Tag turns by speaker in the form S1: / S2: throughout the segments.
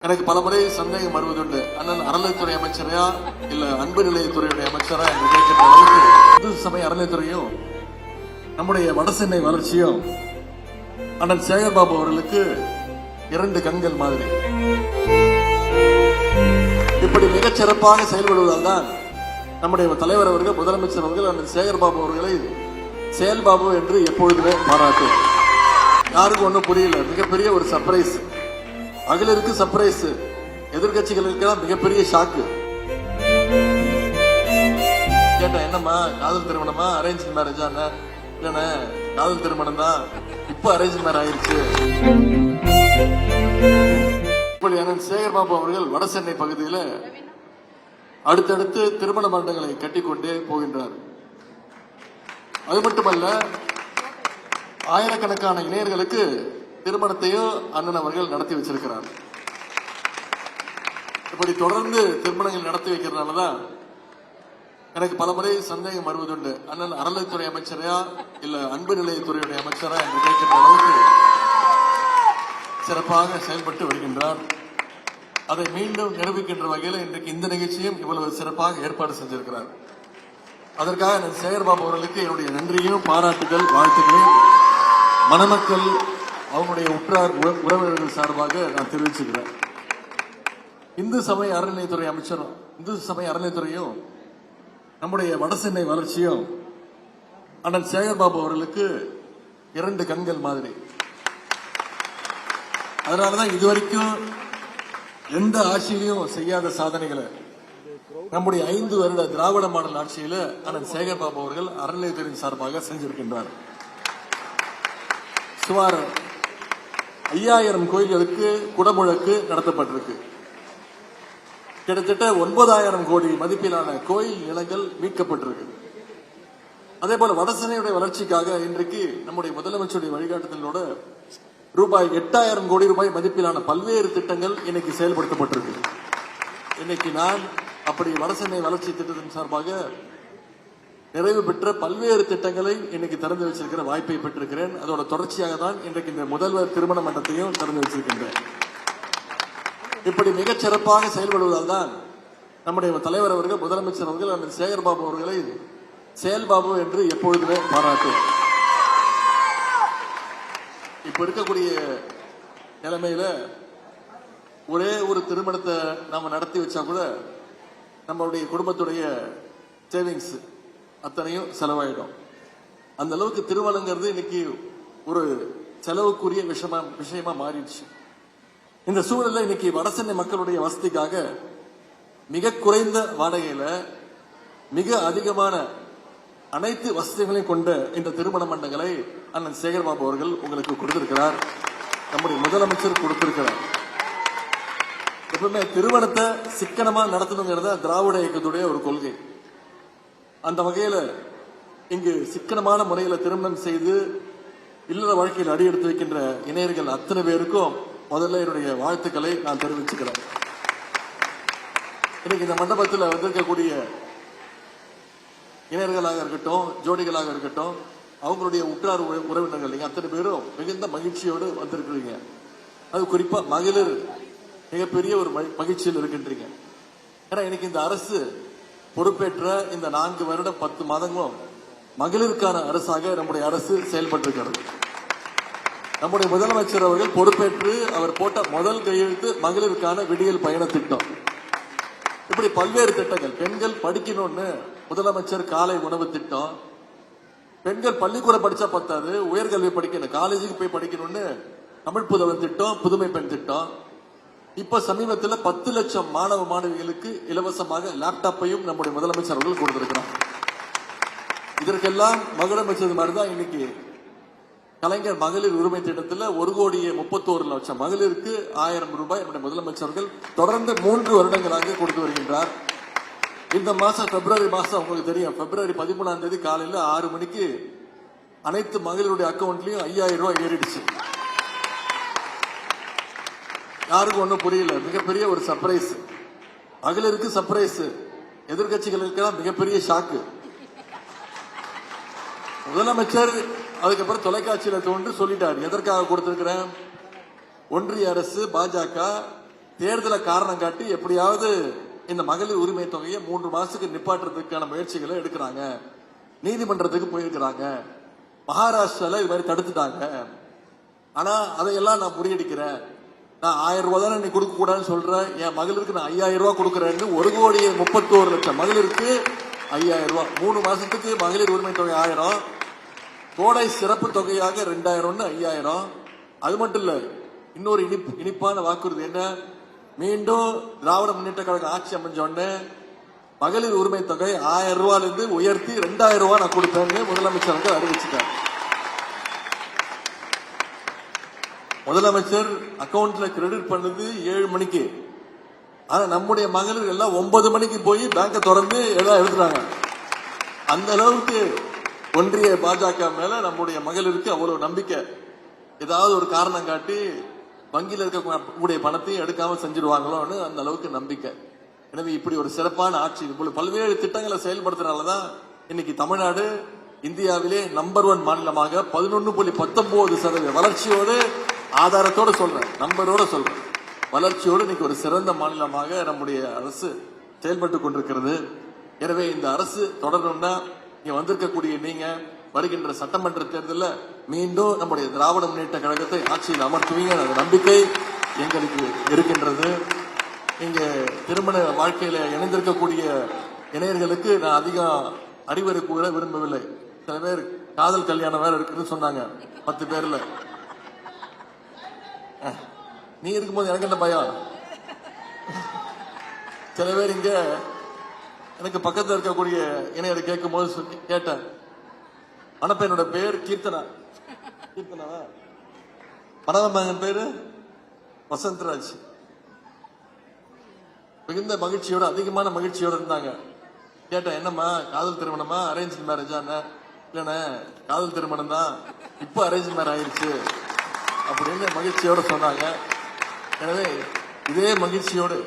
S1: எனக்கு பலமுறை சந்தேகம் வருவதுண்டு. அண்ணன் அறநிலைத்துறை அமைச்சரையா இல்ல அன்பு நிலையத்துறையுடைய அமைச்சரா என்று கேட்கிற அளவுக்கு இந்து சமய அறநிலைத்துறையும் நம்முடைய வடசென்னை வளர்ச்சியும் அண்ணன் சேகர்பாபு அவர்களுக்கு இரண்டு கண்கள் மாதிரி. இப்படி மிகச் சிறப்பாக செயல்படுவதால் தான் நம்முடைய தலைவர் அவர்கள், முதலமைச்சர் அவர்கள் அண்ணன் சேகர்பாபு அவர்களை செயல்பாபு என்று எப்பொழுதுமே பாராட்டுவார். யாருக்கும் ஒன்றும் புரியல. மிகப்பெரிய ஒரு சர்ப்ரைஸ். மகளிருக்கு சர்ப்ரைஸ், எதிர்கட்சிகளுக்கு மிகப்பெரிய ஷாக்கு. கேட்டேன், என்னம்மா காதல் திருமணமா அரேஞ்ச் மேரேஜா? இல்லண்ணே காதல் திருமணம் தான், இப்ப அரேஞ்ச் மேரேஜ் ஆயிருச்சு. இப்படி அண்ணன் சேகர்பாபு அவர்கள் வடசென்னை பகுதியில் அடுத்தடுத்து திருமண மண்டங்களை கட்டிக்கொண்டே போகின்றார். அது மட்டுமல்ல, ஆயிரக்கணக்கான இளைஞர்களுக்கு திருமணத்தையும் அண்ணன் அவர்கள் நடத்தி வச்சிருக்கிறார். இப்படி தொடர்ந்து திருமணங்கள் நடத்தி வைக்கிறதுனாலதான் எனக்கு பலமுறை சந்தேகம் வருவதுண்டு. அண்ணன் அறநிலைத்துறை அமைச்சரையா இல்ல அன்பு நிலையத்துறையுடைய அமைச்சரா என்று கேட்கிற அளவுக்கு சிறப்பாக செயல்பட்டு வருகின்றார். அதை மீண்டும் நிரூபிக்கின்ற வகையில் இன்றைக்கு இந்த நிகழ்ச்சியும் இவ்வளவு சிறப்பாக ஏற்பாடு செஞ்சிருக்கிறார். அதற்காக நான் சேகர்பாபு அவர்களுக்கு என்னுடைய நன்றியும் பாராட்டுகள் வாழ்த்துக்களையும் மணமக்கள் அவங்களுடைய உற்றார் உறவினர்கள் சார்பாக நான் தெரிவிச்சுக்கிறேன். இந்து சமய அறநிலையத்துறை அமைச்சரும் இந்து சமய அறநிலையத்துறையும் நம்முடைய வடசென்னை வளர்ச்சியும் அண்ணன் சேகர்பாபு அவர்களுக்கு இரண்டு கண்கள் மாதிரி. அதனாலதான் இதுவரைக்கும் எந்த ஆட்சியிலையும் செய்யாத சாதனைகளை நம்முடைய 5 வருட திராவிட மாடல் ஆட்சியில அண்ணன் சேகர்பாபு அவர்கள் அறநிலையத்துறையின் சார்பாக செஞ்சிருக்கின்றார். சுமார் 5000 கோயில்களுக்கு குடமுழக்கு நடத்தப்பட்டிருக்கு. கிட்டத்தட்ட 9000 கோடி மதிப்பிலான கோயில் நிலங்கள் மீட்கப்பட்டிருக்கு. அதே போல வடசென்னையுடைய வளர்ச்சிக்காக இன்றைக்கு நம்முடைய முதலமைச்சருடைய வழிகாட்டுதலோட ரூபாய் 8000 கோடி ரூபாய் மதிப்பிலான பல்வேறு திட்டங்கள் இன்னைக்கு செயல்படுத்தப்பட்டிருக்கு. இன்னைக்கு நான் அப்படி வடசென்னை வளர்ச்சி திட்டத்தின் சார்பாக நிறைவு பெற்ற பல்வேறு திட்டங்களை இன்னைக்கு திறந்து வச்சிருக்கிற வாய்ப்பை பெற்றிருக்கிறேன். அதோட தொடர்ச்சியாக தான் இன்றைக்கு இந்த முதல்வர் திருமண மண்டபத்தையும் திறந்து வச்சிருக்கின்றேன். இப்படி மிகச் சிறப்பாக செயல்படுவதால் தான் நம்முடைய தலைவர் அவர்கள், முதலமைச்சர் அவர்கள் அண்ணன் சேகர்பாபு அவர்களை செயல்பாபு என்று எப்பொழுதுமே பாராட்டுவார். இப்ப இருக்கக்கூடிய நிலைமையில ஒரே ஒரு திருமணத்தை நாம நடத்தி வச்சா கூட நம்மளுடைய குடும்பத்துடைய சேவிங்ஸ் அத்தனையும் செலவாயிடும். அந்த அளவுக்கு திருமணங்கிறது இன்னைக்கு ஒரு செலவுக்குரிய விஷயமா மாறிடுச்சு. இந்த சூழல்ல இன்னைக்கு வடசென்னை மக்களுடைய வசதிக்காக மிக குறைந்த வாடகையில மிக அதிகமான அனைத்து வசதிகளையும் கொண்ட இந்த திருமண மண்டங்களை அண்ணன் சேகர்பாபு அவர்கள் உங்களுக்கு கொடுத்திருக்கிறார். நம்முடைய முதலமைச்சர் கொடுத்திருக்கிறார். எப்பவுமே திருமணத்தை சிக்கனமா நடத்தணுங்கிறத திராவிட இயக்கத்துடைய ஒரு கொள்கை. அந்த வகையில இங்கு சிக்கனமான முறையில் திருமணம் செய்து இல்லற வாழ்க்கையில் அடி எடுத்து வைக்கின்ற இணையர்கள் அத்தனை பேருக்கும் முதல்ல என்னுடைய வாழ்த்துக்களை நான் தெரிவிச்சுக்கிறேன். இன்னைக்கு இந்த மண்டபத்தில் வந்திருக்கக்கூடிய இணையர்களாக இருக்கட்டும், ஜோடிகளாக இருக்கட்டும், அவங்களுடைய உற்றார் உறவினர்கள் நீங்க அத்தனை பேரும் மிகுந்த மகிழ்ச்சியோடு வந்திருக்கிறீங்க. அது குறிப்பா மகளிர் மிகப்பெரிய ஒரு மகிழ்ச்சியில் இருக்கின்றீங்க. ஏன்னா இன்னைக்கு இந்த அரசு பொறுப்பேற்ற இந்த 4 வருடம் 10 மாதங்களும் மகளிருக்கான அரசாக நம்முடைய அரசு செயல்பட்டிருக்கிறது. நம்முடைய முதலமைச்சர் அவர்கள் பொறுப்பேற்று அவர் போட்ட முதல் கையெழுத்து மகளிருக்கான விடியல் பயண திட்டம். இப்படி பல்வேறு திட்டங்கள். பெண்கள் படிக்கணும்னு முதலமைச்சர் காலை உணவு திட்டம். பெண்கள் பள்ளிக்கூடம் படிச்சா பத்தாது, உயர்கல்வி படிக்கணும், காலேஜுக்கு போய் படிக்கணும்னு தமிழ் புதல்வன் திட்டம், புதுமை பெண் திட்டம். இப்ப சமீபத்தில் 10 லட்சம் மாணவ மாணவிகளுக்கு இலவசமாக லேப்டாப்பையும் நம்முடைய முதலமைச்சர் அவர்கள் கொடுத்திருக்கிறார். இதற்கெல்லாம் மகளிர் அமைச்சது மாதிரிதான் இன்னைக்கு கலைஞர் மகளிர் உரிமை திட்டத்தில் 1,31,00,000 மகளிருக்கு 1000 ரூபாய் நம்முடைய முதலமைச்சர்கள் தொடர்ந்து 3 வருடங்களாக கொடுத்து வருகின்றார். இந்த மாசம் பிப்ரவரி மாசம் உங்களுக்கு தெரியும், பிப்ரவரி 13ஆம் தேதி காலையில் 6 மணிக்கு அனைத்து மகளிருடைய அக்கௌண்ட்லயும் 5000 ரூபாய் ஏறிடுச்சு. யாருக்கும் ஒன்றும் புரியல. மிகப்பெரிய ஒரு சர்ப்ரைஸ். மகளிருக்கு சர்ப்ரைஸ், எதிர்கட்சிகளுக்கு மிகப்பெரிய ஷாக்கு. முதலமைச்சர் அதுக்கப்புறம் தொலைக்காட்சியில தோன்று சொல்லிட்டார், எதற்காக கொடுத்திருக்கிறேன். ஒன்றிய அரசு பாஜக தேர்தலை காரணம் காட்டி எப்படியாவது இந்த மகளிர் உரிமை தொகையை 3 மாசத்துக்கு நிப்பாட்டுறதுக்கான முயற்சிகளை எடுக்கிறாங்க. நீதிமன்றத்துக்கு போயிருக்கிறாங்க. மகாராஷ்டிரால இது மாதிரி தடுத்துட்டாங்க. ஆனா அதையெல்லாம் நான் முறியடிக்கிறேன். நான் 1000 ரூபாய் தானே நீ கொடுக்க கூடாதுன்னு சொல்றேன். என் மகளிருக்கு நான் 5000 ரூபாய் கொடுக்கறேன்னு 1,31,00,000 மகளிருக்கு 5000 ரூபாய். 3 மாசத்துக்கு மகளிர் உரிமை தொகை 1000, கோடை சிறப்பு தொகையாக 2000, 5000. அது மட்டும் இல்ல, இன்னொரு இனிப்பான வாக்குறுதி என்ன, மீண்டும் திராவிட முன்னேற்ற கழகம் ஆட்சி அமைஞ்சோடனே மகளிர் உரிமை தொகை 1000 ரூபாயில இருந்து உயர்த்தி 2000 ரூபாய் நான் கொடுப்பேன்னு முதலமைச்சருக்கு அறிவிச்சிட்டார். முதலமைச்சர் அக்கௌண்ட்ல கிரெடிட் பண்ணது 7 மணிக்கு. ஆனா நம்முடைய மகளிர் எல்லாம் 9 மணிக்கு போய் பேங்க திறந்து எல்லாம் எடுத்துட்டாங்க. அந்த அளவுக்கு ஒன்றிய பாஜக மேல நம்முடைய மகளிருக்கு அவ்வளவு நம்பிக்கை. ஏதாவது ஒரு காரணம் காட்டி வங்கியில் இருக்கக்கூடிய பணத்தையும் எடுக்காம செஞ்சிருவாங்களோன்னு அந்த அளவுக்கு நம்பிக்கை. எனவே இப்படி ஒரு சிறப்பான ஆட்சி, பல்வேறு திட்டங்களை செயல்படுத்துறதுனாலதான் இன்னைக்கு தமிழ்நாடு இந்தியாவிலே நம்பர் 1 மாநிலமாக 11.19% வளர்ச்சியோடு, ஆதாரத்தோடு சொல்றேன், நம்பரோட சொல்றேன், வளர்ச்சியோடு இன்னைக்கு ஒரு சிறந்த மாநிலமாக நம்முடைய அரசு செயல்பட்டு கொண்டிருக்கிறது. எனவே இந்த அரசு தொடரணும்னா இங்க வந்திருக்கக்கூடிய நீங்க வருகின்ற சட்டமன்ற தேர்தலில் மீண்டும் நம்முடைய திராவிட முன்னேற்ற கழகத்தை ஆட்சியில் அமர்த்துவீங்க அந்த நம்பிக்கை எங்களுக்கு இருக்கின்றது. இங்க திருமண வாழ்க்கையில இணைந்திருக்கக்கூடிய இணையர்களுக்கு நான் அதிகம் அறிவுரை கூற விரும்பவில்லை. சில பேர் காதல் கல்யாணம் வேற இருக்குன்னு சொன்னாங்க 10 பேர்ல. நீ இருக்கும்போது எனக்கு என்ன பயம்? சில பேர் இங்க எனக்கு பக்கத்தில் இருக்கக்கூடிய இணையரை கேட்கும் போது கேட்டேன், மணப்பெண்ணோட பேர் கீர்த்தனா. கீர்த்தனாவா? மணமகன் பேரு வசந்தராஜ். மிகுந்த மகிழ்ச்சியோட, அதிகமான மகிழ்ச்சியோட இருந்தாங்க. கேட்டேன், என்னம்மா காதல் திருமணமா அரேஞ்ச் மேரேஜா? இல்லண்ணே காதல் திருமணம் தான், இப்ப அரேஞ்ச் மேரேஜ் ஆயிடுச்சு அப்படின்னு மகிழ்ச்சியோட சொன்னாங்க. எனவே இதே மகிழ்ச்சியோடு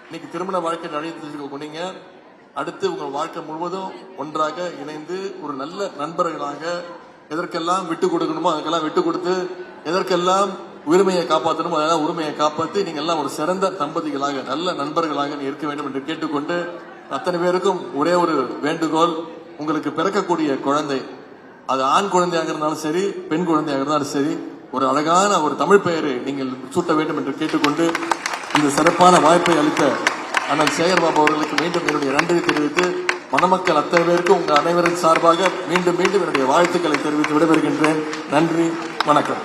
S1: இன்னைக்கு திருமண வாழ்க்கை அழைத்து கொண்டீங்க. அடுத்து உங்கள் வாழ்க்கை முழுவதும் ஒன்றாக இணைந்து ஒரு நல்ல நண்பர்களாக எதற்கெல்லாம் விட்டு கொடுக்கணுமோ அதுக்கெல்லாம் விட்டு கொடுத்து, எதற்கெல்லாம் உரிமையை காப்பாற்றணுமோ அதெல்லாம் உரிமையை காப்பாற்றி நீங்க எல்லாம் ஒரு சிறந்த தம்பதிகளாக, நல்ல நண்பர்களாக இருக்க வேண்டும் என்று கேட்டுக்கொண்டு, அத்தனை பேருக்கும் ஒரே ஒரு வேண்டுகோள், உங்களுக்கு பிறக்கக்கூடிய குழந்தை அது ஆண் குழந்தையாக இருந்தாலும் சரி, பெண் குழந்தையாக இருந்தாலும் சரி, ஒரு அழகான ஒரு தமிழ் பெயரை நீங்கள் சூட்ட வேண்டும் என்று கேட்டுக்கொண்டு, இந்த சிறப்பான வாய்ப்பை அளித்த அண்ணன் சேகர் பாபு அவர்களுக்கு மீண்டும் என்னுடைய நன்றி தெரிவித்து, மணமக்கள் அத்தனை பேருக்கும் உங்கள் அனைவரின் சார்பாக மீண்டும் மீண்டும் என்னுடைய வாழ்த்துக்களை தெரிவித்து விடைபெறுகின்றேன். நன்றி, வணக்கம்.